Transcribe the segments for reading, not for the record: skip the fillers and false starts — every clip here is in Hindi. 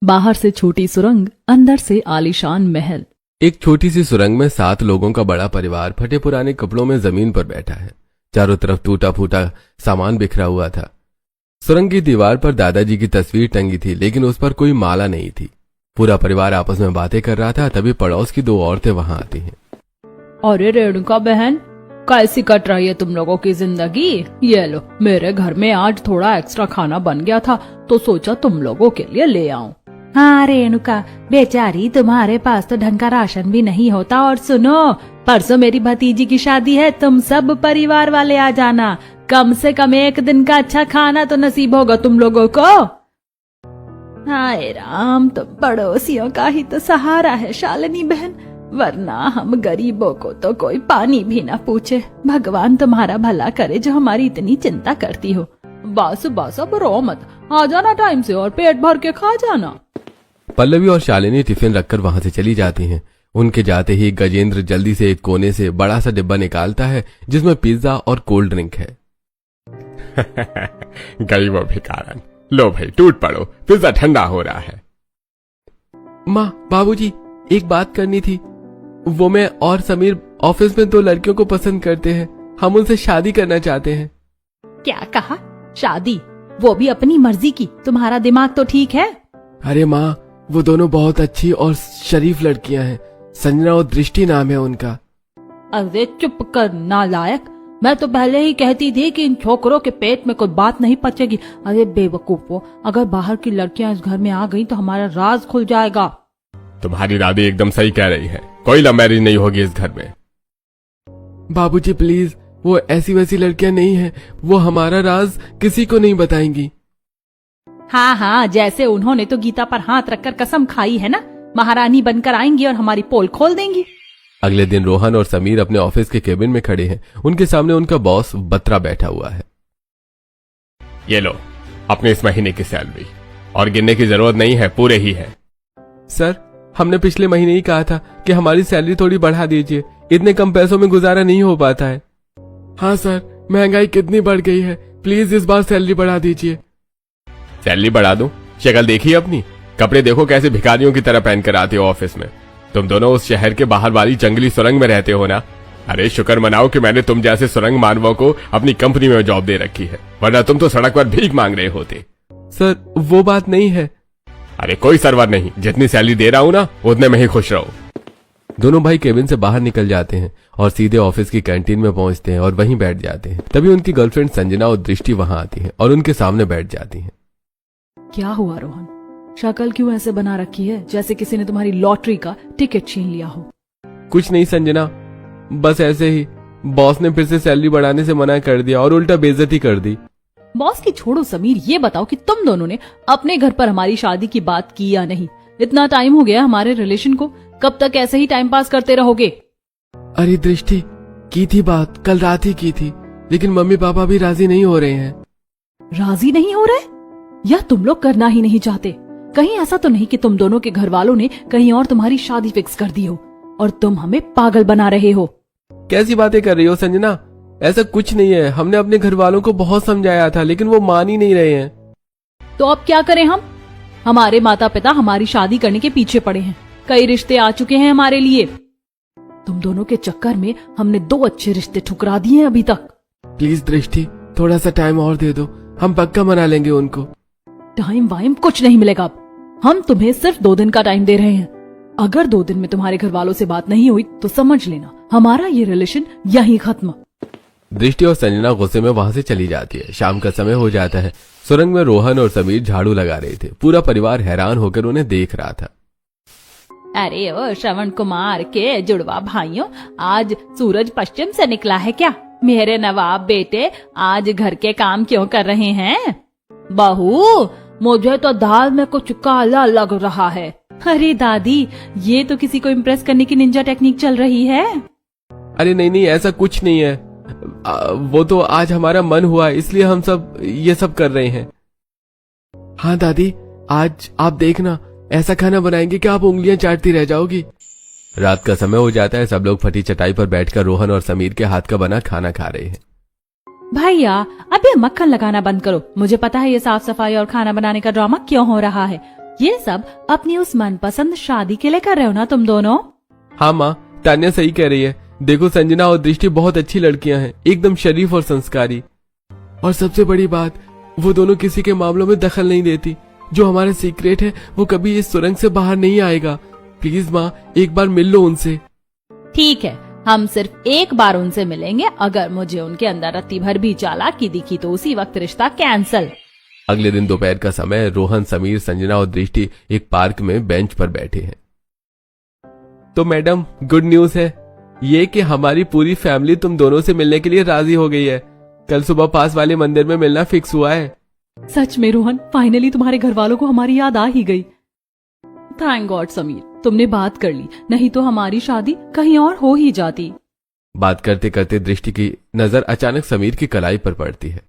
बाहर से छोटी सुरंग, अंदर से आलीशान महल। एक छोटी सी सुरंग में 7 लोगों का बड़ा परिवार फटे पुराने कपड़ों में जमीन पर बैठा है। चारों तरफ टूटा फूटा सामान बिखरा हुआ था। सुरंग की दीवार पर दादाजी की तस्वीर टंगी थी, लेकिन उस पर कोई माला नहीं थी। पूरा परिवार आपस में बातें कर रहा था। तभी पड़ोस की 2 औरतें वहां आती हैं। अरे रेणुका बहन, कैसी कट रही है तुम लोगों की जिंदगी? ये लो, मेरे घर में आज थोड़ा एक्स्ट्रा खाना बन गया था तो सोचा तुम लोगों के लिए ले आऊं। हाँ रेणुका बेचारी, तुम्हारे पास तो ढंग का राशन भी नहीं होता। और सुनो, परसों मेरी भतीजी की शादी है, तुम सब परिवार वाले आ जाना। कम से कम एक दिन का अच्छा खाना तो नसीब होगा तुम लोगों को। हाय राम, तुम पड़ोसियों का ही तो सहारा है शालिनी बहन, वरना हम गरीबों को तो कोई पानी भी ना पूछे। भगवान तुम्हारा भला करे जो हमारी इतनी चिंता करती हो। बस बस, अब रो मत, आ जाना टाइम से और पेट भर के खा जाना। पल्लवी और शालिनी टिफिन रखकर वहां से चली जाती हैं। उनके जाते ही गजेंद्र जल्दी से एक कोने से बड़ा सा डिब्बा निकालता है जिसमें पिज्जा और कोल्ड ड्रिंक है। गई वो भिखारन, लो भाई टूट पड़ो, पिज्जा ठंडा हो रहा है। माँ, बाबूजी, एक बात करनी थी। वो मैं और समीर ऑफिस में 2 लड़कियों को पसंद करते हैं। हम उनसे शादी करना चाहते हैं। क्या कहा? शादी? वो भी अपनी मर्जी की? तुम्हारा दिमाग तो ठीक है? अरे माँ, वो दोनों बहुत अच्छी और शरीफ लड़कियां हैं। संजना और दृष्टि नाम है उनका। अरे चुप कर नालायक, मैं तो पहले ही कहती थी कि इन छोकरों के पेट में कोई बात नहीं पचेगी। अरे बेवकूफो, अगर बाहर की लड़कियां इस घर में आ गई तो हमारा राज खुल जाएगा। तुम्हारी दादी एकदम सही कह रही है, कोई लव मैरिज नहीं होगी इस घर में। बाबूजी प्लीज, वो ऐसी वैसी लड़कियां नहीं है। वो हमारा राज किसी को नहीं बताएंगी। हाँ हाँ, जैसे उन्होंने तो गीता पर हाथ रखकर कसम खाई है ना, महारानी बनकर आएंगी और हमारी पोल खोल देंगी। अगले दिन रोहन और समीर अपने ऑफिस के केबिन में खड़े हैं। उनके सामने उनका बॉस बत्रा बैठा हुआ है। ये लो अपने इस महीने की सैलरी, और गिनने की जरूरत नहीं है, पूरे ही है। सर, हमने पिछले महीने ही कहा था कि हमारी सैलरी थोड़ी बढ़ा दीजिए, इतने कम पैसों में गुजारा नहीं हो पाता है। हाँ सर, महंगाई कितनी बढ़ गई है, प्लीज इस बार सैलरी बढ़ा दीजिए। सैलरी बढ़ा दूं? शक्ल देखिए अपनी, कपड़े देखो कैसे भिखारियों की तरह पहन कर आते हो ऑफिस में। तुम दोनों उस शहर के बाहर वाली जंगली सुरंग में रहते हो ना। अरे शुक्र मनाओ कि मैंने तुम जैसे सुरंग मानवों को अपनी कंपनी में जॉब दे रखी है, वरना तुम तो सड़क पर भीख मांग रहे होते। सर, वो बात नहीं है। अरे कोई सरवर नहीं, जितनी सैलरी दे रहा हूं ना उतने में ही खुश रहो। दोनों भाई केबिन से बाहर निकल जाते हैं और सीधे ऑफिस की कैंटीन में पहुंचते हैं और वहीं बैठ जाते हैं। तभी उनकी गर्लफ्रेंड संजना और दृष्टि वहां आती है और उनके सामने बैठ जाती हैं। क्या हुआ रोहन, शक्ल क्यों ऐसे बना रखी है जैसे किसी ने तुम्हारी लॉटरी का टिकट छीन लिया हो? कुछ नहीं संजना, बस ऐसे ही बॉस ने फिर से सैलरी बढ़ाने से मना कर दिया और उल्टा बेइज्जती कर दी। बॉस की छोड़ो समीर, ये बताओ कि तुम दोनों ने अपने घर पर हमारी शादी की बात की या नहीं? इतना टाइम हो गया हमारे रिलेशन को, कब तक ऐसे ही टाइम पास करते रहोगे? अरे दृष्टि, की थी बात, कल रात ही की थी, लेकिन मम्मी पापा भी राजी नहीं हो रहे हैं। राजी नहीं हो रहे या तुम लोग करना ही नहीं चाहते? कहीं ऐसा तो नहीं कि तुम दोनों के घर वालों ने कहीं और तुम्हारी शादी फिक्स कर दी हो और तुम हमें पागल बना रहे हो? कैसी बातें कर रही हो संजना, ऐसा कुछ नहीं है। हमने अपने घर वालों को बहुत समझाया था, लेकिन वो मान ही नहीं रहे हैं। तो अब क्या करें हम? हमारे माता पिता हमारी शादी करने के पीछे पड़े हैं, कई रिश्ते आ चुके हैं हमारे लिए। तुम दोनों के चक्कर में हमने 2 अच्छे रिश्ते ठुकरा दिए हैं अभी तक। प्लीज दृष्टि, थोड़ा सा टाइम और दे दो, हम पक्का मना लेंगे उनको। टाइम वाइम कुछ नहीं मिलेगा अब, हम तुम्हें सिर्फ 2 दिन का टाइम दे रहे हैं। अगर 2 दिन में तुम्हारे घर वालों से बात नहीं हुई तो समझ लेना हमारा ये रिलेशन यहीं खत्म। दृष्टि और संजना गुस्से में वहां से चली जाती है। शाम का समय हो जाता है। सुरंग में रोहन और समीर झाड़ू लगा रहे थे। पूरा परिवार हैरान होकर उन्हें देख रहा था। अरे ओ श्रवण कुमार के जुड़वा भाइयों, आज सूरज पश्चिम से निकला है क्या? मेरे नवाब बेटे आज घर के काम क्यों कर रहे हैं? बहू, मुझे तो दाल में कुछ काला लग रहा है। अरे दादी, ये तो किसी को इम्प्रेस करने की निंजा टेक्निक चल रही है। अरे नहीं नहीं, ऐसा कुछ नहीं है। वो तो आज हमारा मन हुआ इसलिए हम सब ये सब कर रहे हैं। हाँ दादी, आज आप देखना, ऐसा खाना बनाएंगे कि आप उंगलियां चाटती रह जाओगी। रात का समय हो जाता है। सब लोग फटी चटाई पर बैठकर रोहन और समीर के हाथ का बना खाना खा रहे हैं। भैया, अब ये मक्खन लगाना बंद करो। मुझे पता है ये साफ सफाई और खाना बनाने का ड्रामा क्यों हो रहा है। ये सब अपनी उस मनपसंद शादी के लिए कर रहे हो ना तुम दोनों? हाँ माँ, तान्या सही कह रही है। देखो संजना और दृष्टि बहुत अच्छी लड़कियां हैं, एकदम शरीफ और संस्कारी। और सबसे बड़ी बात, वो दोनों किसी के मामलों में दखल नहीं देती। जो हमारा सीक्रेट है वो कभी इस सुरंग से बाहर नहीं आएगा। प्लीज माँ, एक बार मिल लो उनसे। ठीक है, हम सिर्फ एक बार उनसे मिलेंगे। अगर मुझे उनके अंदर रत्ती भर भी चालाकी दिखी तो उसी वक्त रिश्ता कैंसल। अगले दिन दोपहर का समय, रोहन, समीर, संजना और दृष्टि एक पार्क में बेंच पर बैठे हैं। तो मैडम, गुड न्यूज है ये कि हमारी पूरी फैमिली तुम दोनों से मिलने के लिए राजी हो गई है। कल सुबह पास वाले मंदिर में मिलना फिक्स हुआ है। सच में रोहन, फाइनली तुम्हारे घर वालों को हमारी याद आ ही गई। थैंक गॉड समीर, तुमने बात कर ली, नहीं तो हमारी शादी कहीं और हो ही जाती। बात करते करते दृष्टि की नजर अचानक समीर की कलाई पर पड़ती है।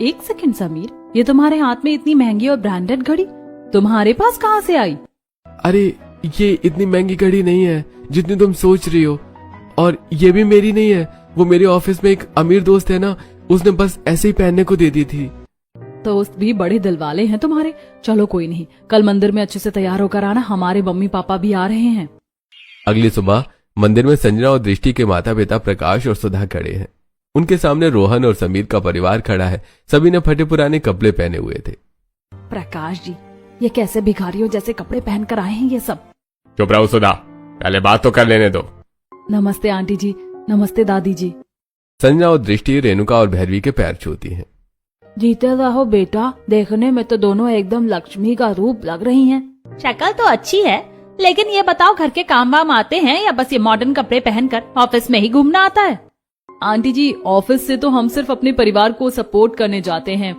एक सेकंड समीर, ये तुम्हारे हाथ में इतनी महंगी और ब्रांडेड घड़ी तुम्हारे पास कहाँ से आई? अरे ये इतनी महंगी घड़ी नहीं है जितनी तुम सोच रही हो, और ये भी मेरी नहीं है। वो मेरे ऑफिस में एक अमीर दोस्त है ना, उसने बस ऐसे ही पहनने को दे दी थी। दोस्त भी बड़े दिल वाले हैं तुम्हारे। चलो कोई नहीं, कल मंदिर में अच्छे से तैयार होकर आना, हमारे मम्मी पापा भी आ रहे हैं। अगली सुबह मंदिर में संजना और दृष्टि के माता पिता प्रकाश और सुधा खड़े हैं। उनके सामने रोहन और समीर का परिवार खड़ा है। सभी ने फटे पुराने कपड़े पहने हुए थे। प्रकाश जी, ये कैसे भिखारियों जैसे कपड़े पहन कर आए हैं ये सब? चुप रहो सुधा, पहले बात तो कर लेने दो। नमस्ते आंटी जी, नमस्ते दादी जी। संजना और दृष्टि रेणुका और भैरवी के पैर छूती हैं। जीते रहो बेटा, देखने में तो दोनों एकदम लक्ष्मी का रूप लग रही हैं। शक्ल तो अच्छी है, लेकिन ये बताओ घर के काम वाम आते हैं या बस ये मॉडर्न कपड़े पहनकर ऑफिस में ही घूमना आता है? आंटी जी, ऑफिस से तो हम सिर्फ अपने परिवार को सपोर्ट करने जाते हैं।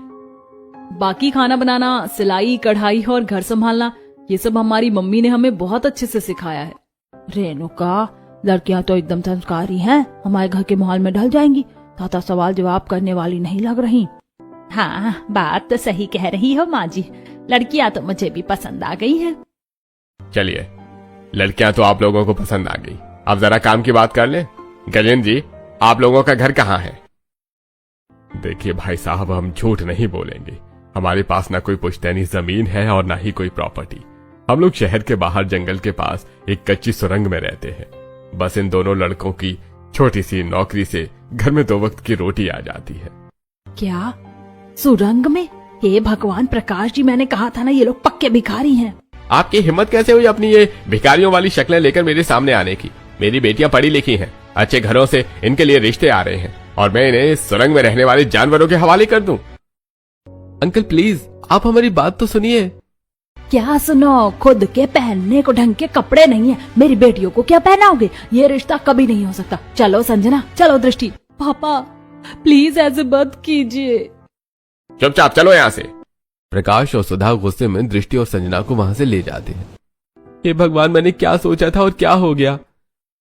बाकी खाना बनाना, सिलाई, कढ़ाई और घर संभालना, ये सब हमारी मम्मी ने हमें बहुत अच्छे से सिखाया है। रेणुका, लड़कियां तो एकदम संस्कारी हैं, हमारे घर के माहौल में ढल जाएंगी, ज्यादा सवाल जवाब करने वाली नहीं लग रही। हाँ, बात तो सही कह रही हो माँ जी, लड़कियां तो मुझे भी पसंद आ गई हैं। चलिए, लड़कियां तो आप लोगों को पसंद आ गई, अब जरा काम की बात कर ले। गजेंद्र जी, आप लोगों का घर कहाँ है? देखिए भाई साहब, हम झूठ नहीं बोलेंगे। हमारे पास ना कोई पुश्तैनी जमीन है और ना ही कोई प्रॉपर्टी। हम लोग शहर के बाहर जंगल के पास एक कच्ची सुरंग में रहते हैं। बस इन दोनों लड़कों की छोटी सी नौकरी से घर में 2 वक्त की रोटी आ जाती है। क्या सुरंग में? हे भगवान प्रकाश जी, मैंने कहा था ना ये लोग पक्के भिखारी हैं। आपकी हिम्मत कैसे हुई अपनी ये भिखारियों वाली शक्लें लेकर मेरे सामने आने की? मेरी बेटियां पढ़ी लिखी हैं, अच्छे घरों से इनके लिए रिश्ते आ रहे हैं, और मैं इन्हें इस सुरंग में रहने वाले जानवरों के हवाले कर दूं? अंकल प्लीज, आप हमारी बात तो सुनिए। क्या सुनो, खुद के पहनने को ढंग के कपड़े नहीं है, मेरी बेटियों को क्या पहनाओगे? ये रिश्ता कभी नहीं हो सकता। चलो संजना, चलो दृष्टि। पापा प्लीज ऐसे मत कीजिए। चुपचाप चलो यहाँ से। प्रकाश और सुधा गुस्से में दृष्टि और संजना को वहां से ले जाते हैं। हे भगवान, मैंने क्या सोचा था और क्या हो गया।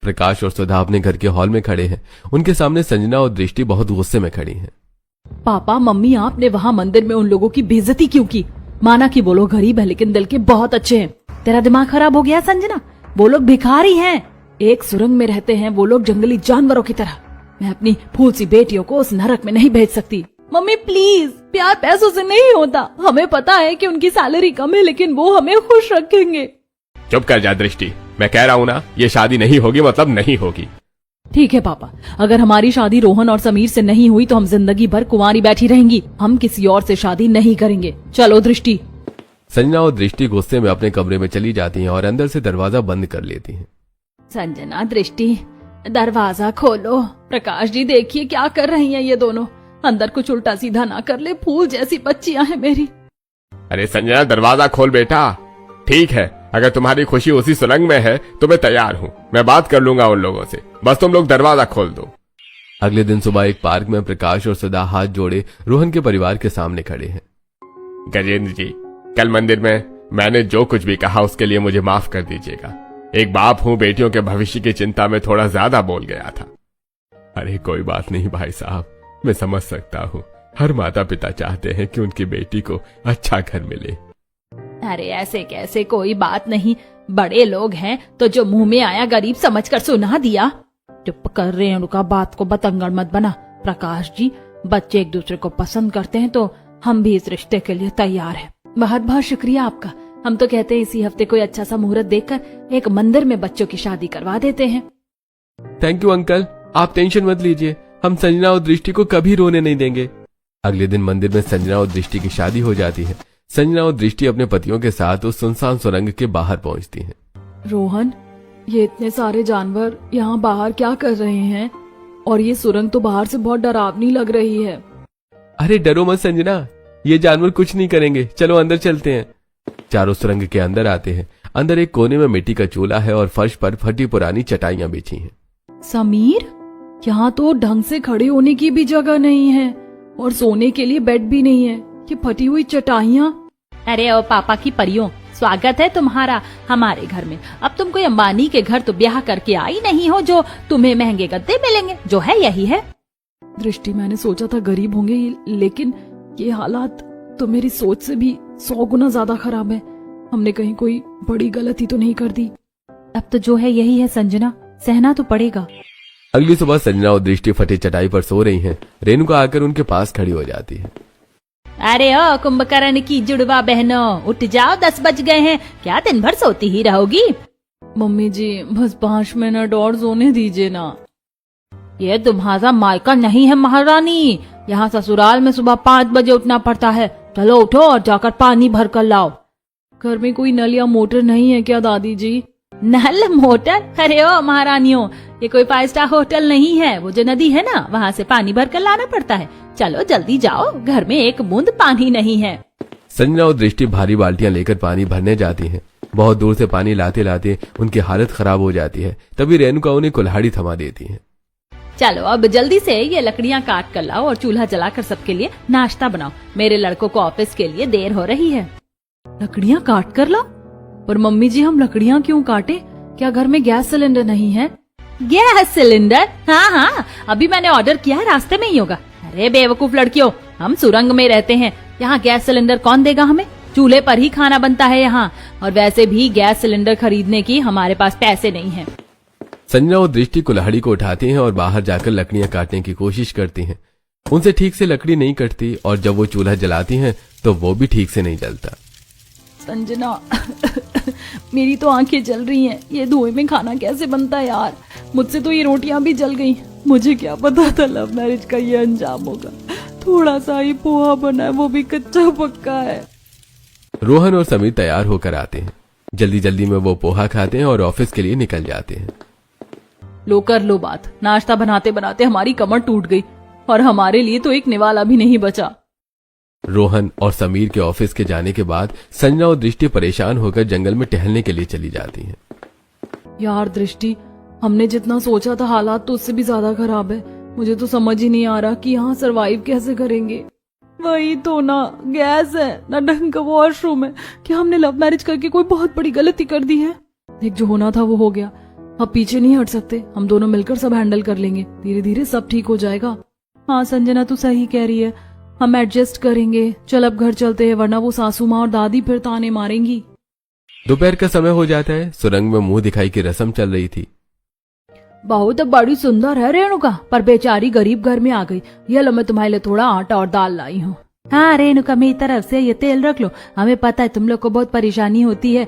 प्रकाश और सुधा अपने घर के हॉल में खड़े हैं। उनके सामने संजना और दृष्टि बहुत गुस्से में खड़ी हैं। पापा मम्मी, आपने वहाँ मंदिर में उन लोगों की बेइज्जती क्यों की? माना कि वो लोग गरीब है लेकिन दिल के बहुत अच्छे हैं। तेरा दिमाग खराब हो गया संजना? वो लोग भिखारी हैं, एक सुरंग में रहते हैं वो लोग जंगली जानवरों की तरह। मैं अपनी फूल सी बेटियों को उस नरक में नहीं भेज सकती। मम्मी प्लीज, प्यार पैसों से नहीं होता। हमें पता है कि उनकी सैलरी कम है, लेकिन वो हमें खुश रखेंगे। चुप कर जा दृष्टि, मैं कह रहा हूँ ना, ये शादी नहीं होगी मतलब नहीं होगी। ठीक है पापा, अगर हमारी शादी रोहन और समीर से नहीं हुई तो हम जिंदगी भर कुंवारी बैठी रहेंगी। हम किसी और से शादी नहीं करेंगे। चलो दृष्टि। संजना और दृष्टि गुस्से में अपने कमरे में चली जाती हैं और अंदर से दरवाजा बंद कर लेती हैं। संजना, दृष्टि, दरवाजा खोलो। प्रकाश जी देखिए क्या कर रही हैं ये दोनों, अंदर कुछ उल्टा सीधा ना कर ले। फूल जैसी बच्चियां हैं मेरी। अरे संजना, दरवाजा खोल बेटा। ठीक है, अगर तुम्हारी खुशी उसी सुरंग में है तो मैं तैयार हूँ, मैं बात कर लूंगा उन लोगों से, बस तुम लोग दरवाजा खोल दो। अगले दिन सुबह एक पार्क में प्रकाश और सुधा हाथ जोड़े रोहन के परिवार के सामने खड़े हैं। गजेंद्र जी, कल मंदिर में मैंने जो कुछ भी कहा उसके लिए मुझे माफ कर दीजिएगा। एक बाप हूँ, बेटियों के भविष्य की चिंता में थोड़ा ज्यादा बोल गया था। अरे कोई बात नहीं भाई साहब, मैं समझ सकता हूँ। हर माता पिता चाहते हैं कि उनकी बेटी को अच्छा घर मिले। अरे ऐसे कैसे, कोई बात नहीं, बड़े लोग हैं तो जो मुंह में आया गरीब समझकर सुना दिया। चुप कर रहे हैं, उनका बात को बतंगड़ मत बना। प्रकाश जी, बच्चे एक दूसरे को पसंद करते हैं तो हम भी इस रिश्ते के लिए तैयार हैं। बहुत बहुत शुक्रिया आपका। हम तो कहते हैं इसी हफ्ते कोई अच्छा सा मुहूर्त देखकर एक मंदिर में बच्चों की शादी करवा देते हैं। थैंक यू अंकल, आप टेंशन मत लीजिए, हम संजना और दृष्टि को कभी रोने नहीं देंगे। अगले दिन मंदिर में संजना और दृष्टि की शादी हो जाती है। संजना और दृष्टि अपने पतियों के साथ उस सुनसान सुरंग के बाहर पहुंचती हैं। रोहन, ये इतने सारे जानवर यहाँ बाहर क्या कर रहे हैं? और ये सुरंग तो बाहर से बहुत डरावनी लग रही है। अरे डरो मत संजना, ये जानवर कुछ नहीं करेंगे, चलो अंदर चलते हैं। चारों सुरंग के अंदर आते हैं। अंदर एक कोने में मिट्टी का चूल्हा है और फर्श पर फटी पुरानी चटाइयां बिछी हैं। समीर, यहाँ तो ढंग से खड़े होने की भी जगह नहीं है और सोने के लिए बेड भी नहीं है। ये फटी हुई चटाइयां। अरे ओ पापा की परियों, स्वागत है तुम्हारा हमारे घर में। अब तुम कोई अंबानी के घर तो ब्याह करके आई नहीं हो जो तुम्हें महंगे गद्दे मिलेंगे। जो है यही है। दृष्टि, मैंने सोचा था गरीब होंगे, लेकिन ये हालात तो मेरी सोच से भी 100 गुना ज्यादा खराब है। हमने कहीं कोई बड़ी गलती तो नहीं कर दी? अब तो जो है यही है संजना, सहना तो पड़ेगा। अगली सुबह संजना और दृष्टि फटी चटाई पर सो रही हैं। रेणुका आकर उनके पास खड़ी हो जाती है। अरे ओ कुंभकर्ण की जुड़वा बहनों, उठ जाओ, 10 बज गए हैं। क्या दिन भर सोती ही रहोगी? मम्मी जी, बस 5 मिनट और सोने दीजिए ना। ये तुम्हारा मायका नहीं है महारानी। यहाँ ससुराल में सुबह 5 बजे उठना पड़ता है। चलो उठो और जाकर पानी भर कर लाओ। घर में कोई नल या मोटर नहीं है क्या दादी जी? नल मोटर? अरे ओ महारानियों, ये कोई 5 स्टार होटल नहीं है। वो जो नदी है ना, वहाँ से पानी भर कर लाना पड़ता है। चलो जल्दी जाओ, घर में एक बूंद पानी नहीं है। संजना और दृष्टि भारी बाल्टियां लेकर पानी भरने जाती हैं। बहुत दूर से पानी लाते लाते उनकी हालत खराब हो जाती है। तभी रेणुका उन्हें कुल्हाड़ी थमा देती है। चलो अब जल्दी से ये लकड़ियाँ काट कर लाओ और चूल्हा जलाकर सबके लिए नाश्ता बनाओ। मेरे लड़कों को ऑफिस के लिए देर हो रही है। लकड़ियाँ काट कर लाओ? पर मम्मी जी, हम लकड़ियाँ क्यों काटे? क्या घर में गैस सिलेंडर नहीं है? Gas cylinder? हाँ हाँ, अभी मैंने ऑर्डर किया है, रास्ते में ही होगा। अरे बेवकूफ लड़कियों, हम सुरंग में रहते हैं, यहाँ गैस सिलेंडर कौन देगा हमें? चूल्हे पर ही खाना बनता है यहाँ। और वैसे भी गैस सिलेंडर खरीदने की हमारे पास पैसे नहीं है। संजना और दृष्टि कुल्हाड़ी को उठाती हैं और बाहर जाकर लकड़ियां काटने की कोशिश करती हैं। उनसे ठीक से लकड़ी नहीं कटती और जब वो चूल्हा जलाती हैं तो वो भी ठीक से नहीं जलता। संजना, मेरी तो आंखें जल रही हैं। ये धुएं में खाना कैसे बनता है यार? मुझसे तो ये रोटियां भी जल गई। मुझे क्या पता था लव मैरिज का ये अंजाम होगा। थोड़ा सा ही पोहा बना है, वो भी कच्चा पक्का है। रोहन और समीर तैयार होकर आते हैं। जल्दी जल्दी में वो पोहा खाते हैं और ऑफिस के लिए निकल जाते हैं। लो कर लो बात। नाश्ता बनाते बनाते हमारी कमर टूट गई और हमारे लिए तो एक निवाला भी नहीं बचा। रोहन और समीर के ऑफिस के जाने के बाद संजना और दृष्टि परेशान होकर जंगल में टहलने के लिए चली जाती हैं। यार दृष्टि, हमने जितना सोचा था हालात तो उससे भी ज्यादा खराब है। मुझे तो समझ ही नहीं आ रहा कि यहाँ सरवाइव कैसे करेंगे। वही तो ना, गैस है ना ढंग का वॉशरूम है। क्या हमने लव मैरिज करके कोई बहुत बड़ी गलती कर दी है? देख, जो होना था वो हो गया। अब पीछे नहीं हट सकते। हम दोनों मिलकर सब हैंडल कर लेंगे। धीरे धीरे सब ठीक हो जाएगा। हाँ संजना, तू सही कह रही है, हम एडजस्ट करेंगे। चल अब घर चलते हैं, वरना वो सासू माँ और दादी फिर ताने मारेंगी। दोपहर का समय हो जाता है। सुरंग में मुंह दिखाई की रस्म चल रही थी। बहुत बड़ी सुंदर है रेणुका, पर बेचारी गरीब घर में आ गई। ये लो, मैं तुम्हारे लिए थोड़ा आटा और दाल लाई हूँ। हाँ रेणुका, मेरी तरफ से ये तेल रख लो। हमें पता है तुम लोग को बहुत परेशानी होती है।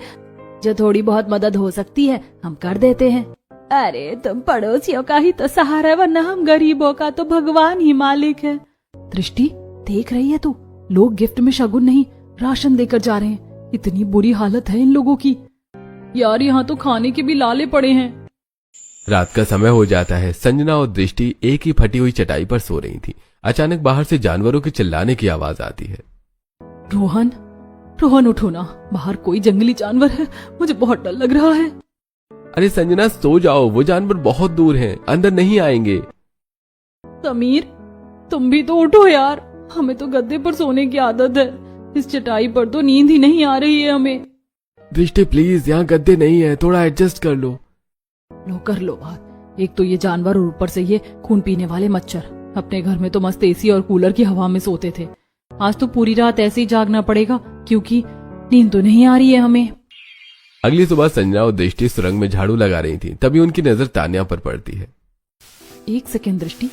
जो थोड़ी बहुत मदद हो सकती है हम कर देते हैं। अरे तुम पड़ोसियों का ही तो सहारा है, वरना हम गरीबों का तो भगवान ही मालिक है। दृष्टि, देख रही है तू? लोग गिफ्ट में शगुन नहीं, राशन देकर जा रहे हैं। इतनी बुरी हालत है इन लोगों की। यार, यहाँ तो खाने के भी लाले पड़े हैं। रात का समय हो जाता है। संजना और दृष्टि एक ही फटी हुई चटाई पर सो रही थी। अचानक बाहर से जानवरों के चिल्लाने की आवाज आती है। रोहन, रोहन उठो ना, बाहर कोई जंगली जानवर है। मुझे बहुत डर लग रहा है। अरे संजना, सो जाओ, वो जानवर बहुत दूर हैं, अंदर नहीं आएंगे। समीर, तुम भी तो उठो यार। हमें तो गद्दे पर सोने की आदत है, इस चटाई पर तो नींद ही नहीं आ रही है हमें। दृष्टि प्लीज, यहाँ गद्दे नहीं है, थोड़ा एडजस्ट कर लो। लो कर लो बात। एक तो ये जानवर और ऊपर से ये खून पीने वाले मच्छर। अपने घर में तो मस्त एसी और कूलर की हवा में सोते थे। आज तो पूरी रात ऐसे ही जागना पड़ेगा, क्योंकि नींद तो नहीं आ रही है हमें। अगली सुबह संजना और दृष्टि सुरंग में झाड़ू लगा रही थी। तभी उनकी नजर तान्या पर पड़ती है। एक सेकेंड दृष्टि,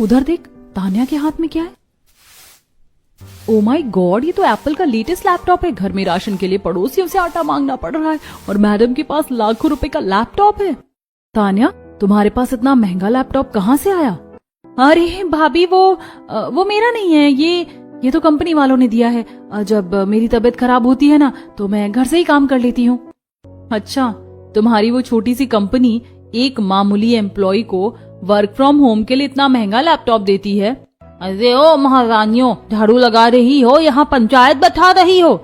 उधर देख, तान्या के हाथ में क्या है? ओ माय गॉड, ये तो एप्पल का लेटेस्ट लैपटॉप है। घर में राशन के लिए पड़ोसियों से आटा मांगना पड़ रहा है और मैडम के पास लाखों रुपए का लैपटॉप है। तान्या, तुम्हारे पास इतना महंगा लैपटॉप कहाँ से आया? अरे भाभी, वो मेरा नहीं है, ये तो कंपनी वालों ने दिया है। जब मेरी तबीयत खराब होती है ना तो मैं घर से ही काम कर लेती हूँ। अच्छा, तुम्हारी वो छोटी सी कंपनी एक मामूली एम्प्लॉय को वर्क फ्रॉम होम के लिए इतना महंगा लैपटॉप देती है? अरे ओ महारानियों, झाड़ू लगा रही हो, यहाँ पंचायत बैठा रही हो?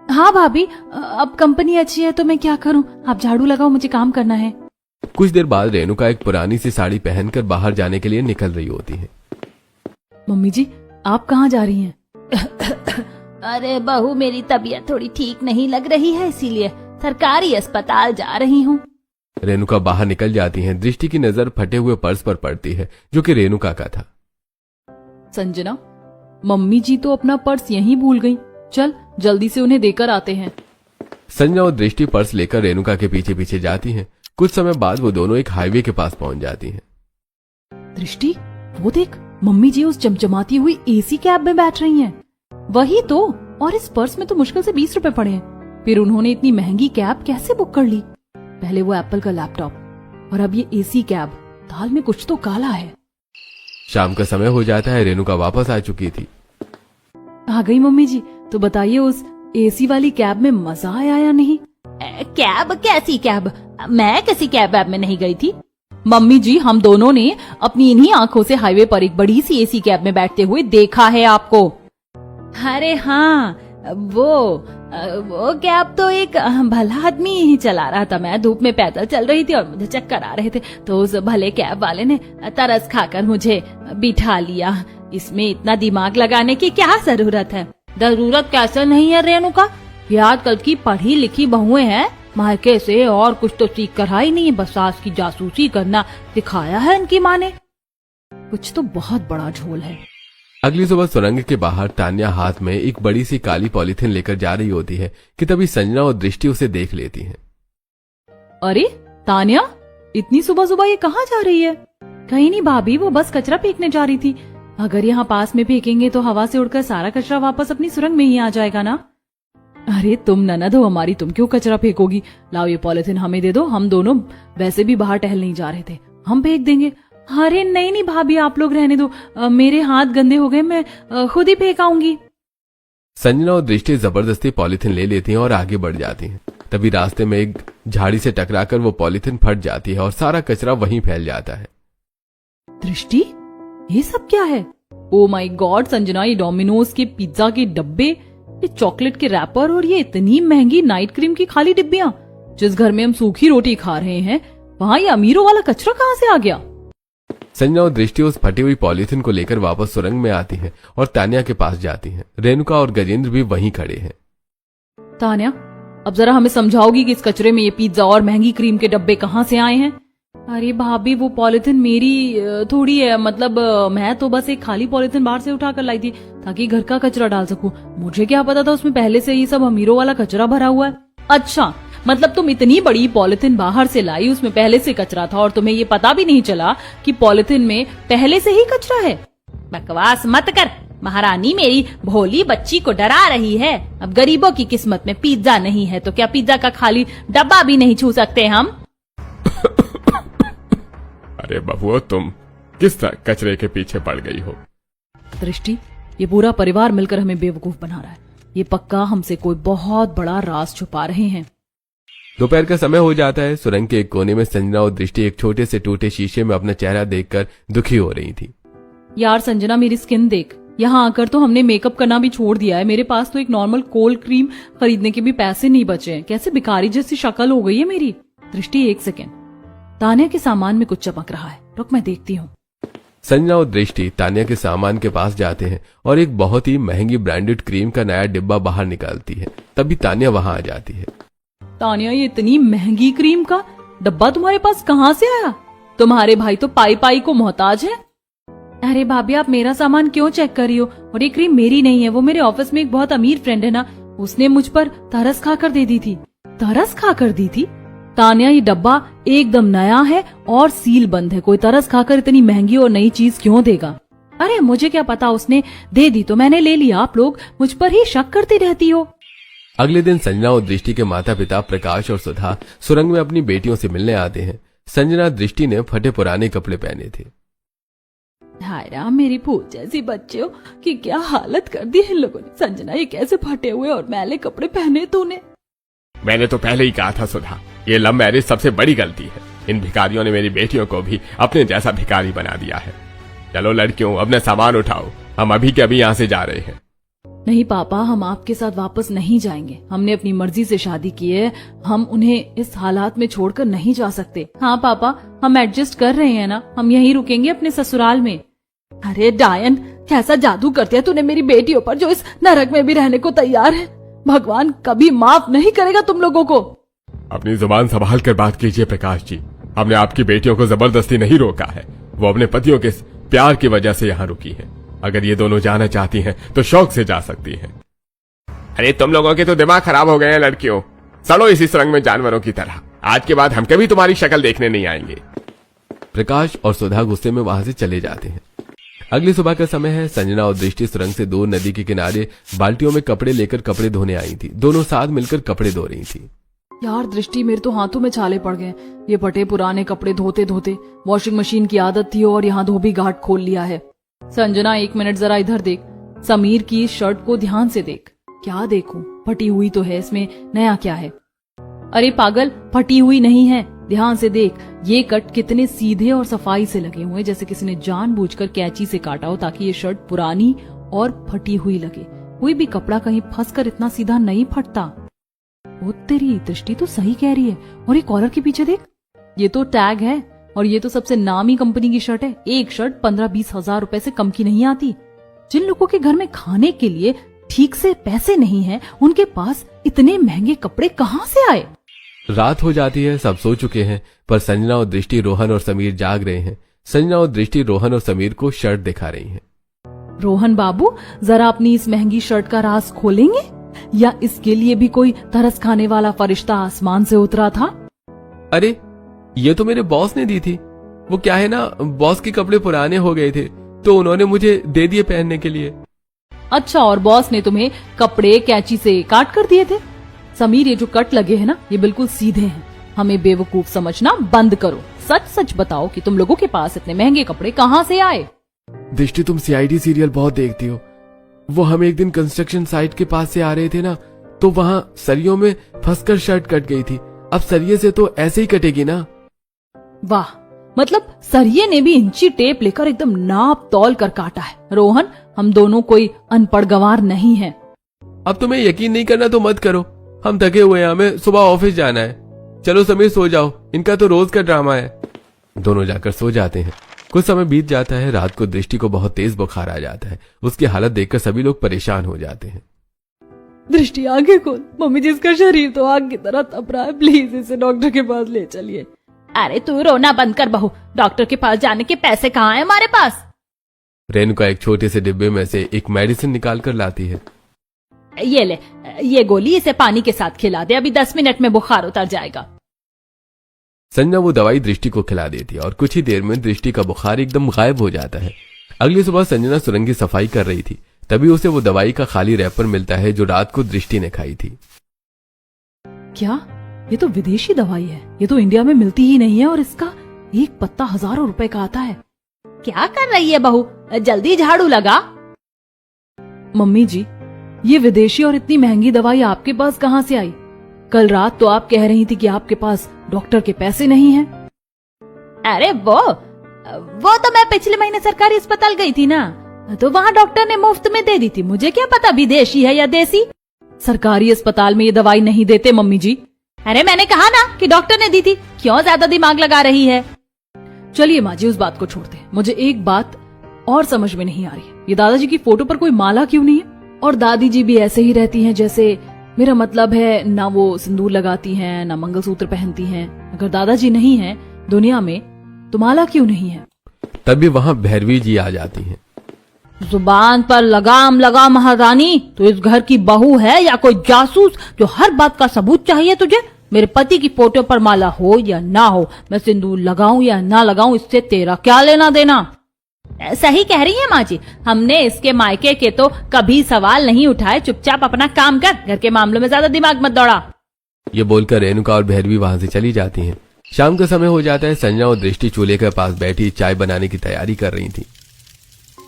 हाँ भाभी, अब कंपनी अच्छी है तो मैं क्या करूँ, आप झाड़ू लगाओ, मुझे काम करना है। कुछ देर बाद रेणुका एक पुरानी सी साड़ी पहनकर बाहर जाने के लिए निकल रही होती है। मम्मी जी, आप कहाँ जा रही हैं? अरे बहू, मेरी तबीयत थोड़ी ठीक नहीं लग रही है, इसीलिए सरकारी अस्पताल जा रही हूँ। रेणुका बाहर निकल जाती है। दृष्टि की नजर फटे हुए पर्स पर पड़ती है जो कि रेणुका का था। संजना, मम्मी जी तो अपना पर्स यहीं भूल गई, चल जल्दी से उन्हें देकर आते हैं। संजना और दृष्टि पर्स लेकर रेणुका के पीछे पीछे जाती हैं। कुछ समय बाद वो दोनों एक हाईवे के पास पहुंच जाती हैं। दृष्टि, वो देख, मम्मी जी उस चमचमाती हुई एसी कैब में बैठ रही हैं। वही तो, और इस पर्स में तो मुश्किल से 20 रुपए पड़े हैं। फिर उन्होंने इतनी महंगी कैब कैसे बुक कर ली? पहले वो एप्पल का लैपटॉप और अब ये एसी कैब, दाल में कुछ तो काला है। शाम का समय हो जाता है। रेणुका वापस आ चुकी थी। आ गई मम्मी जी, तो बताइए उस एसी वाली कैब में मजा आया या नहीं? कैब? कैसी कैब? मैं किसी कैब में नहीं गई थी। मम्मी जी, हम दोनों ने अपनी इन्हीं आंखों से हाईवे पर एक बड़ी सी एसी कैब में बैठते हुए देखा है आपको। अरे हाँ, वो कैब तो एक भला आदमी ही चला रहा था। मैं धूप में पैदल चल रही थी और मुझे चक्कर आ रहे थे, तो उस भले कैब वाले ने तरस खाकर मुझे बिठा लिया। इसमें इतना दिमाग लगाने की क्या जरूरत है? जरूरत कैसे नहीं है रेणुका, ये आजकल की पढ़ी लिखी बहुएं हैं, मायके से और कुछ तो सीख कर आई नहीं, बस सास की जासूसी करना सिखाया है इनकी माँ ने। कुछ तो बहुत बड़ा झोल है। अगली सुबह सुरंग के बाहर तान्या हाथ में एक बड़ी सी काली पॉलीथिन लेकर जा रही होती है कि तभी संजना और दृष्टि उसे देख लेती हैं। अरे तान्या, इतनी सुबह सुबह ये कहाँ जा रही है? कहीं नहीं भाभी, वो बस कचरा फेंकने जा रही थी। अगर यहाँ पास में फेंकेंगे तो हवा से उड़कर सारा कचरा वापस अपनी सुरंग में ही आ जाएगा ना। अरे तुम ननद हो हमारी, तुम क्यों कचरा फेंकोगी? लाओ ये पॉलिथीन हमें दे दो, हम दोनों वैसे भी बाहर टहल नहीं जा रहे थे, हम फेंक देंगे। अरे नहीं नहीं भाभी, आप लोग रहने दो, मेरे हाथ गंदे हो गए, मैं खुद ही फेंक आऊंगी। संजना और दृष्टि जबरदस्ती पॉलिथीन ले लेती हैं और आगे बढ़ जाती हैं। तभी रास्ते में एक झाड़ी से टकराकर वो पॉलिथीन फट जाती है और सारा कचरा वहीं फैल जाता है। दृष्टि, ये सब क्या है? ओ माय गॉड संजना, ये डोमिनोज के पिज्जा के डब्बे, ये चॉकलेट के रैपर और ये इतनी महंगी नाइट क्रीम की खाली डिब्बियां। जिस घर में हम सूखी रोटी खा रहे हैं वहां ये अमीरों वाला कचरा कहां से आ गया? संजना और दृष्टि उस फटी हुई पॉलिथीन को लेकर वापस सुरंग में आती हैं और तान्या के पास जाती हैं। रेणुका और गजेंद्र भी वहीं खड़े हैं। तान्या, अब जरा हमें समझाओगी कि इस कचरे में ये पिज्जा और महंगी क्रीम के डब्बे कहाँ से आए हैं? अरे भाभी, वो पॉलिथीन मेरी थोड़ी है, मतलब मैं तो बस एक खाली पॉलिथीन बाहर से उठा कर लाई थी ताकि घर का कचरा डाल सकूं। मुझे क्या पता था उसमें पहले से ये सब अमीरों वाला कचरा भरा हुआ है। अच्छा, मतलब तुम इतनी बड़ी पॉलिथीन बाहर से लाई, उसमें पहले से कचरा था और तुम्हें ये पता भी नहीं चला कि पॉलिथीन में पहले से ही कचरा है? बकवास मत कर महारानी, मेरी भोली बच्ची को डरा रही है। अब गरीबों की किस्मत में पिज्जा नहीं है तो क्या पिज्जा का खाली डब्बा भी नहीं छू सकते हम? अरे बबुआ, तुम किस तरह कचरे के पीछे पड़ गई हो? दृष्टि, ये पूरा परिवार मिलकर हमें बेवकूफ बना रहा है। ये पक्का हमसे कोई बहुत बड़ा राज छुपा रहे हैं। दोपहर का समय हो जाता है। सुरंग के एक कोने में संजना और दृष्टि एक छोटे से टूटे शीशे में अपना चेहरा देखकर दुखी हो रही थी। यार संजना, मेरी स्किन देख, यहाँ आकर तो हमने मेकअप करना भी छोड़ दिया है। मेरे पास तो एक नॉर्मल कोल्ड क्रीम खरीदने के भी पैसे नहीं बचे हैं। कैसे भिखारी जैसी शक्ल हो गई है मेरी। दृष्टि, एक सेकेंड, तान्या के सामान में कुछ चमक रहा है, रुक मैं देखती हूँ। संजना और दृष्टि तान्या के सामान के पास जाते हैं और एक बहुत ही महंगी ब्रांडेड क्रीम का नया डिब्बा बाहर निकालती है। तभी तान्या वहां आ जाती है। तान्या, ये इतनी महंगी क्रीम का डब्बा तुम्हारे पास कहाँ से आया? तुम्हारे भाई तो पाई पाई को मोहताज है। अरे भाभी, आप मेरा सामान क्यों चेक कर रही हो? और ये क्रीम मेरी नहीं है, वो मेरे ऑफिस में एक बहुत अमीर फ्रेंड है ना, उसने मुझ पर तरस खाकर दे दी थी। तरस खाकर दी थी? तान्या, ये डब्बा एकदम नया है और सील बंद है। कोई तरस खाकर इतनी महंगी और नई चीज क्यों देगा? अरे मुझे क्या पता, उसने दे दी तो मैंने ले लिया। आप लोग मुझ पर ही शक करती रहती हो। अगले दिन संजना और दृष्टि के माता पिता प्रकाश और सुधा सुरंग में अपनी बेटियों से मिलने आते हैं। संजना दृष्टि ने फटे पुराने कपड़े पहने थे। हाय राम, मेरी भूत जैसी बच्चे हो कि क्या हालत कर दी इन लोगों ने। संजना, ये कैसे फटे हुए और मैले कपड़े पहने तूने? मैंने तो पहले ही कहा था सुधा, ये लव मैरिज सबसे बड़ी गलती है। इन भिखारियों ने मेरी बेटियों को भी अपने जैसा भिखारी बना दिया है। चलो लड़कियों, अपना सामान उठाओ, हम अभी के अभी यहाँ से जा रहे हैं। नहीं पापा, हम आपके साथ वापस नहीं जाएंगे। हमने अपनी मर्जी से शादी की है, हम उन्हें इस हालात में छोड़कर नहीं जा सकते। हाँ पापा, हम एडजस्ट कर रहे हैं ना, हम यहीं रुकेंगे अपने ससुराल में। अरे डायन, कैसा जादू कर दिया तूने मेरी बेटियों पर, जो इस नरक में भी रहने को तैयार है। भगवान कभी माफ नहीं करेगा तुम लोगों को। अपनी जुबान संभाल कर बात कीजिए प्रकाश जी। हमने आपकी बेटियों को जबरदस्ती नहीं रोका है, वो अपने पतियों के प्यार की वजह से यहाँ रुकी है। अगर ये दोनों जाना चाहती हैं तो शौक से जा सकती हैं। अरे तुम लोगों के तो दिमाग खराब हो गए हैं लड़कियों, सड़ो इसी सुरंग में जानवरों की तरह। आज के बाद हम कभी तुम्हारी शक्ल देखने नहीं आएंगे। प्रकाश और सुधा गुस्से में वहां से चले जाते हैं। अगली सुबह का समय है। संजना और दृष्टि सुरंग से दूर नदी के किनारे बाल्टियों में कपड़े लेकर कपड़े धोने आई थी। दोनों साथ मिलकर कपड़े धो रही थी। यार दृष्टि, मेरे तो हाथों में छाले पड़ गए। ये फटे पुराने कपड़े धोते धोते वॉशिंग मशीन की आदत थी और यहाँ धोबी घाट खोल लिया है। संजना, 1 मिनट जरा इधर देख। समीर की शर्ट को ध्यान से देख। क्या देखूं? फटी हुई तो है, इसमें नया क्या है? अरे पागल, फटी हुई नहीं है, ध्यान से देख। ये कट कितने सीधे और सफाई से लगे हुए, जैसे किसी ने जानबूझकर कैंची से काटा हो ताकि ये शर्ट पुरानी और फटी हुई लगे। कोई भी कपड़ा कहीं फंसकर इतना सीधा नहीं फटता। वो तेरी दृष्टि तो सही कह रही है। और ये कॉलर के पीछे देख, ये तो टैग है और ये तो सबसे नामी कंपनी की शर्ट है। एक शर्ट 15-20 हजार रुपए से कम की नहीं आती। जिन लोगों के घर में खाने के लिए ठीक से पैसे नहीं हैं, उनके पास इतने महंगे कपड़े कहाँ से आए? रात हो जाती है, सब सो चुके हैं, पर संजना और दृष्टि, रोहन और समीर जाग रहे हैं। संजना और दृष्टि रोहन और समीर को शर्ट दिखा रही हैं। रोहन बाबू, जरा अपनी इस महंगी शर्ट का राज खोलेंगे? या इसके लिए भी कोई तरस खाने वाला फरिश्ता आसमान से उतरा था? अरे ये तो मेरे बॉस ने दी थी। वो क्या है ना, बॉस के कपड़े पुराने हो गए थे तो उन्होंने मुझे दे दिए पहनने के लिए। अच्छा, और बॉस ने तुम्हें कपड़े कैंची से काट कर दिए थे? समीर, ये जो कट लगे हैं ना, ये बिल्कुल सीधे हैं। हमें बेवकूफ समझना बंद करो। सच सच बताओ कि तुम लोगों के पास इतने महंगे कपड़े कहाँ से आए? दृष्टि, तुम सीआईडी सीरियल बहुत देखती हो। वो हम एक दिन कंस्ट्रक्शन साइट के पास से आ रहे थे ना, तो वहाँ सरियों में फंसकर शर्ट कट गई थी। अब सरिये से तो ऐसे ही कटेगी ना। वाह, मतलब सरिये ने भी इंची टेप लेकर एकदम नाप तौल कर काटा है। रोहन, हम दोनों कोई अनपढ़ गंवार नहीं हैं। अब तुम्हें यकीन नहीं करना तो मत करो, हम थके हुए हैं, हमें सुबह ऑफिस जाना है। चलो समीर, सो जाओ, इनका तो रोज का ड्रामा है। दोनों जाकर सो जाते हैं। कुछ समय बीत जाता है। रात को दृष्टि को बहुत तेज बुखार आ जाता है। उसकी हालत देखकर सभी लोग परेशान हो जाते हैं। दृष्टि, आंखें खोल। मम्मी जी, इसका शरीर तो आग की तरह तप रहा है, प्लीज इसे डॉक्टर के पास ले चलिए। अरे तू रोना बंद कर बहू, डॉक्टर के पास जाने के पैसे कहाँ हैं हमारे पास? रेणुका एक छोटे से डिब्बे में से एक मेडिसिन निकाल कर लाती है। ये ले, ये गोली इसे पानी के साथ खिला दे, अभी 10 मिनट में बुखार उतर जाएगा। संजना वो दवाई दृष्टि को खिला देती है और कुछ ही देर में दृष्टि का बुखार एकदम गायब हो जाता है। अगली सुबह संजना सुरंग की सफाई कर रही थी, तभी उसे वो दवाई का खाली रैपर मिलता है जो रात को दृष्टि ने खाई थी। क्या? ये तो विदेशी दवाई है, ये तो इंडिया में मिलती ही नहीं है और इसका एक पत्ता हजारों रुपए का आता है। क्या कर रही है बहू, जल्दी झाड़ू लगा। मम्मी जी, ये विदेशी और इतनी महंगी दवाई आपके पास कहाँ से आई? कल रात तो आप कह रही थी कि आपके पास डॉक्टर के पैसे नहीं हैं। अरे वो तो मैं पिछले महीने सरकारी अस्पताल गई थी ना, तो वहाँ डॉक्टर ने मुफ्त में दे दी थी। मुझे क्या पता विदेशी है या देसी। सरकारी अस्पताल में ये दवाई नहीं देते मम्मी जी। अरे मैंने कहा ना कि डॉक्टर ने दी थी, क्यों ज्यादा दिमाग लगा रही है? चलिए माँ जी, उस बात को छोड़ते हैं। मुझे एक बात और समझ में नहीं आ रही, ये दादाजी की फोटो पर कोई माला क्यों नहीं है? और दादी जी भी ऐसे ही रहती हैं जैसे, मेरा मतलब है ना वो सिंदूर लगाती हैं ना मंगलसूत्र पहनती हैं। अगर दादाजी नहीं हैं दुनिया में तो माला क्यों नहीं है? तभी वहाँ भैरवी जी आ जाती हैं। जुबान पर लगाम लगा महारानी, तो इस घर की बहू है या कोई जासूस जो हर बात का सबूत चाहिए तुझे? मेरे पति की फोटो पर माला हो या ना हो, मैं सिंदूर लगाऊं या ना लगाऊं, इससे तेरा क्या लेना देना? सही कह रही है माँ जी, हमने इसके मायके के तो कभी सवाल नहीं उठाए। चुपचाप अपना काम कर, घर के मामलों में ज्यादा दिमाग मत दौड़ा। ये बोलकर रेणुका और भैरवी वहां से चली जाती हैं। शाम का समय हो जाता है। संजना और दृष्टि चूल्हे के पास बैठी चाय बनाने की तैयारी कर रही थी।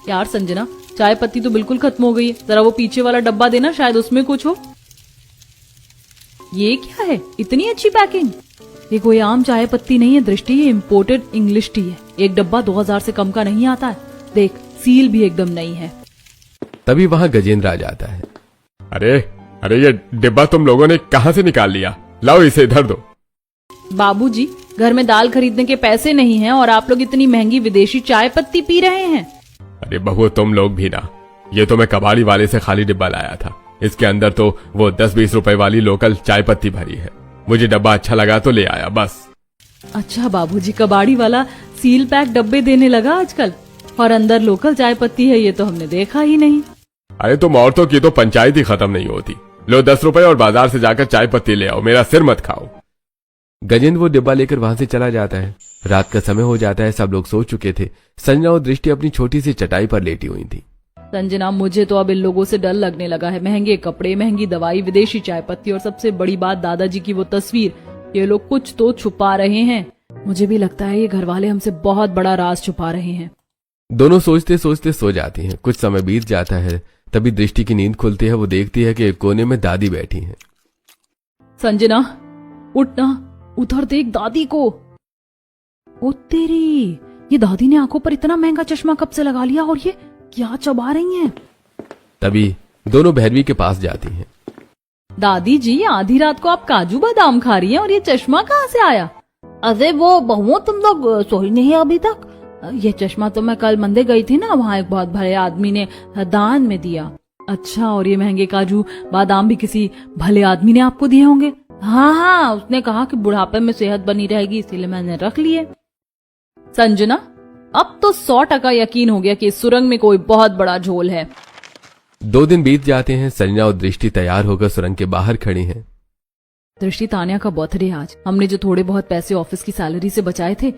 यार संजना, चाय पत्ती तो बिल्कुल खत्म हो गई है, जरा वो पीछे वाला डब्बा देना, शायद उसमें कुछ हो। ये क्या है, इतनी अच्छी पैकिंग? ये कोई आम चाय पत्ती नहीं है दृष्टि, ये इम्पोर्टेड इंग्लिश टी है। एक डब्बा 2000 से कम का नहीं आता है। देख, सील भी एकदम नई है। तभी वहां गजेंद्र आ जाता है। अरे अरे, ये डिब्बा तुम लोगों ने कहाँ से निकाल लिया? लाओ इसे इधर दो। बाबूजी, घर में दाल खरीदने के पैसे नहीं हैं और आप लोग इतनी महंगी विदेशी चाय पत्ती पी रहे हैं। अरे बहू, तुम लोग भी ना। ये तो मैं कबाड़ी वाले से खाली डिब्बा लाया था। इसके अंदर तो वो 10-20 रुपए वाली लोकल चाय पत्ती भरी है। मुझे डब्बा अच्छा लगा तो ले आया बस। अच्छा बाबूजी, कबाड़ी वाला सील पैक डब्बे देने लगा आजकल, और अंदर लोकल चाय पत्ती है, ये तो हमने देखा ही नहीं। अरे तुम औरतों की तो पंचायत ही खत्म नहीं होती। लो 10 रुपए और बाजार से जाकर चाय पत्ती ले आओ, मेरा सिर मत खाओ। गजेंद्र वो डिब्बा लेकर वहां से चला जाता है। रात का समय हो जाता है। सब लोग सो चुके थे। संजना और दृष्टि अपनी छोटी सी चटाई पर लेटी हुई थी। संजना, मुझे तो अब इन लोगों से डर लगने लगा है। महंगे कपड़े, महंगी दवाई, विदेशी चाय पत्ती और सबसे बड़ी बात दादाजी की वो तस्वीर। ये लोग कुछ तो छुपा रहे हैं। मुझे भी लगता है ये घर वाले हमसे बहुत बड़ा राज छुपा रहे हैं। दोनों सोचते सोचते सो जाती हैं। कुछ समय बीत जाता है। तभी दृष्टि की नींद खुलती है। वो देखती है कि एक कोने में दादी बैठी हैं। संजना, उठना, उधर देख दादी को। ओ तेरी, ये दादी ने आंखों पर इतना महंगा चश्मा कब से लगा लिया, और ये क्या चबा रही हैं? तभी दोनों भैरवी के पास जाती हैं। दादी जी, आधी रात को आप काजू बादाम खा रही हैं और ये चश्मा कहाँ से आया? अरे वो बहुओं, तुम लोग सोई नहीं अभी तक? ये चश्मा तो मैं कल मंदिर गई थी ना, वहाँ एक बहुत भले आदमी ने दान में दिया। अच्छा, और ये महंगे काजू बादाम भी किसी भले आदमी ने आपको दिए होंगे? हाँ, उसने कहा कि बुढ़ापे में सेहत बनी रहेगी, इसीलिए मैंने रख लिए। संजना, अब तो 100% यकीन हो गया कि इस सुरंग में कोई बहुत बड़ा झोल है। 2 दिन बीत जाते हैं। संजना और दृष्टि तैयार होकर सुरंग के बाहर खड़ी हैं। दृष्टि, तान्या का बर्थडे आज। हमने जो थोड़े बहुत पैसे ऑफिस की सैलरी से बचाए थे,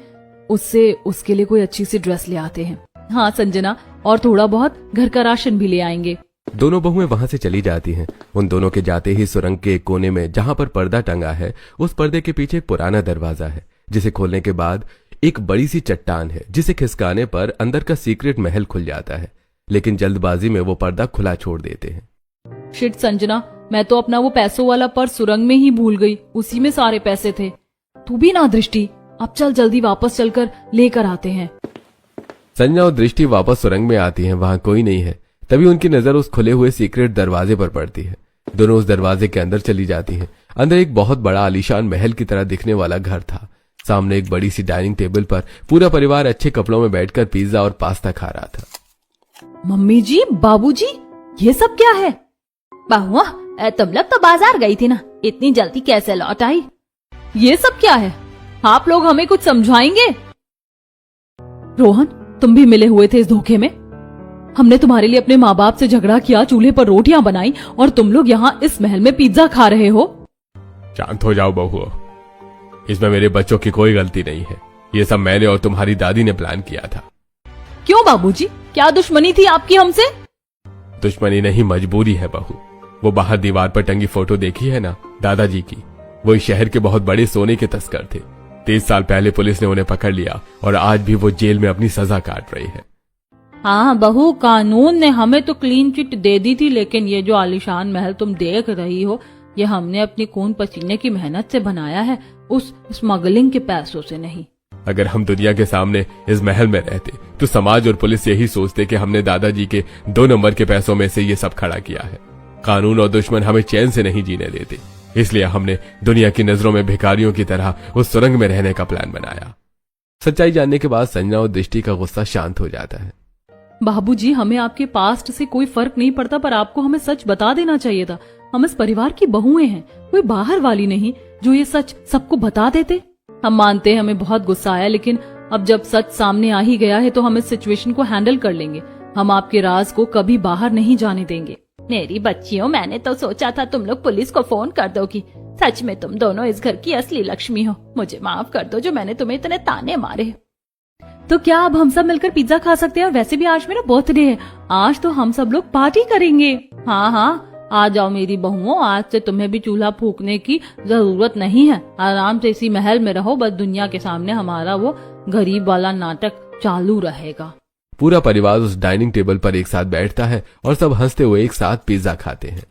उससे उसके लिए कोई अच्छी सी ड्रेस ले आते हैं। हाँ संजना, और थोड़ा बहुत घर का राशन भी ले आएंगे। दोनों बहुएं वहां से चली जाती हैं। उन दोनों के जाते ही सुरंग के एक कोने में, जहां पर पर्दा टंगा है, उस पर्दे के पीछे एक पुराना दरवाजा है, जिसे खोलने के बाद एक बड़ी सी चट्टान है, जिसे खिसकाने पर अंदर का सीक्रेट महल खुल जाता है। लेकिन जल्दबाजी में वो पर्दा खुला छोड़ देते हैं। शिट संजना, मैं तो अपना वो पैसों वाला पर्स सुरंग में ही भूल गई। उसी में सारे पैसे थे। तू भी ना दृष्टि, अब चल जल्दी वापस चलकर लेकर आते हैं। संजना और दृष्टि वापस सुरंग में आती हैं। वहां कोई नहीं है। तभी उनकी नजर उस खुले हुए सीक्रेट दरवाजे पर पड़ती है। दोनों उस दरवाजे के अंदर चली जाती हैं। अंदर एक बहुत बड़ा आलीशान महल की तरह दिखने वाला घर था। सामने एक बड़ी सी डाइनिंग टेबल पर पूरा परिवार अच्छे कपड़ों में बैठकर पिज्जा और पास्ता खा रहा था। मम्मी जी, बाबूजी, ये सब क्या है? बहुआ, तुम लोग तो बाजार गई थी ना, इतनी जल्दी कैसे लौट आई? ये सब क्या है? आप लोग हमें कुछ समझाएंगे? रोहन, तुम भी मिले हुए थे इस धोखे में। हमने तुम्हारे लिए अपने माँ बाप से झगड़ा किया, चूल्हे पर रोटियां बनाई, और तुम लोग यहाँ इस महल में पिज्जा खा रहे हो। शांत हो जाओ बहू, इसमें मेरे बच्चों की कोई गलती नहीं है। ये सब मैंने और तुम्हारी दादी ने प्लान किया था। क्यों बाबूजी, क्या दुश्मनी थी आपकी हमसे? दुश्मनी नहीं, मजबूरी है बहू। वो बाहर दीवार पर टंगी फोटो देखी है ना दादाजी की? वो इस शहर के बहुत बड़े सोने के तस्कर थे। 30 साल पहले पुलिस ने उन्हें पकड़ लिया और आज भी वो जेल में अपनी सजा काट रही है। हाँ बहू, कानून ने हमें तो क्लीन चिट दे दी थी, लेकिन ये जो आलीशान महल तुम देख रही हो, ये हमने अपनी खून पसीने की मेहनत से बनाया है, उस स्मगलिंग के पैसों से नहीं। अगर हम दुनिया के सामने इस महल में रहते तो समाज और पुलिस यही सोचते कि हमने दादाजी के 2 नंबर के पैसों में से ये सब खड़ा किया है। कानून और दुश्मन हमें चैन से नहीं जीने देते, इसलिए हमने दुनिया की नजरों में भिखारियों की तरह उस सुरंग में रहने का प्लान बनाया। सच्चाई जानने के बाद संजना और दृष्टि का गुस्सा शांत हो जाता है। बाबूजी, हमें आपके पास्ट से कोई फर्क नहीं पड़ता, पर आपको हमें सच बता देना चाहिए था। हम इस परिवार की बहुएं हैं, कोई बाहर वाली नहीं जो ये सच सबको बता देते। हम मानते हैं हमें बहुत गुस्सा आया, लेकिन अब जब सच सामने आ ही गया है तो हम इस सिचुएशन को हैंडल कर लेंगे। हम आपके राज को कभी बाहर नहीं जाने देंगे। मेरी बच्चियों, मैंने तो सोचा था तुम लोग पुलिस को फोन कर दोगी। सच में तुम दोनों इस घर की असली लक्ष्मी हो। मुझे माफ कर दो जो मैंने तुम्हें इतने ताने मारे। तो क्या अब हम सब मिलकर पिज्जा खा सकते हैं? वैसे भी आज मेरा बर्थडे है, आज तो हम सब लोग पार्टी करेंगे। हाँ हाँ, आ जाओ मेरी बहुओं, आज से तुम्हें भी चूल्हा फूकने की जरूरत नहीं है। आराम से इसी महल में रहो, बस दुनिया के सामने हमारा वो गरीब वाला नाटक चालू रहेगा। पूरा परिवार उस डाइनिंग टेबल पर एक साथ बैठता है और सब हंसते हुए एक साथ पिज्जा खाते हैं।